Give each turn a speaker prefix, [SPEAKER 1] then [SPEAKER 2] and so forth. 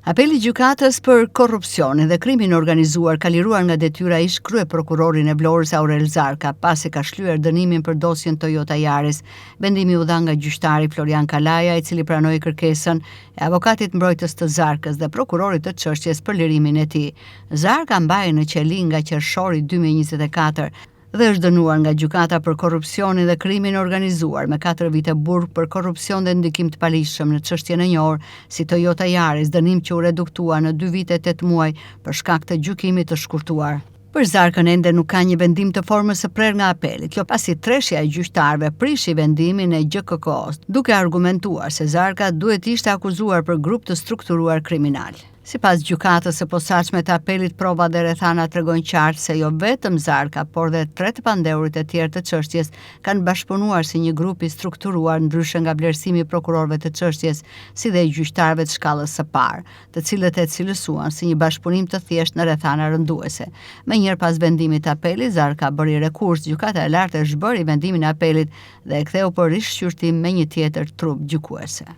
[SPEAKER 1] Apeli i gjykatës për korrupsionin dhe krimin organizuar ka liruar nga detyra ish kryeprokurorin e Vlorës Aurel Zarka pasi ka shlyer dënimin për dosjen Toyota Yaris. Vendimi u dha nga gjyqtari Florian Kalaja, i cili pranoi kërkesën e avokatit mbrojtës të Zarkës dhe prokurorit të çështjes për lirimin e tij. Zarka mbahej në qeli nga qershori 2024 dhe është dënuar nga gjykata për korrupsionin dhe krimin organizuar me 4 vite burg për korrupsion dhe ndikim të paligjshëm në çështjen e njohur si Toyota Yaris, dënim që u reduktua në 2 vite 8 muaj për shkak të gjykimit të shkurtuar. Për Zarkën ende nuk ka një vendim të formës së prerë nga apeli, kjo pasi treshja e gjyqtarëve prishi vendimin e GKK-s, duke argumentuar se Zarka duhet ishte akuzuar për grup të strukturuar kriminal. Sipas gjykatës së posaçme të apelit, prova dhe rrethana tregojnë qartë se jo vetëm Zarka, por dhe 3 të pandeurit e tjerë të çështjes kanë bashkëpunuar si një grup i strukturuar, ndryshe nga vlerësimi i prokurorëve të çështjes, si dhe i gjyqtarëve të shkallës së parë, të cilët e cilësuan si një bashkëpunim të thjeshtë në rrethana rënduese. Menjëherë pas vendimit të apelit, Zarka bëri rekurs, gjykata e lartë e zhbëri vendimin e apelit dhe e ktheu për rishqyrtim me një tjetër trup gjykuese.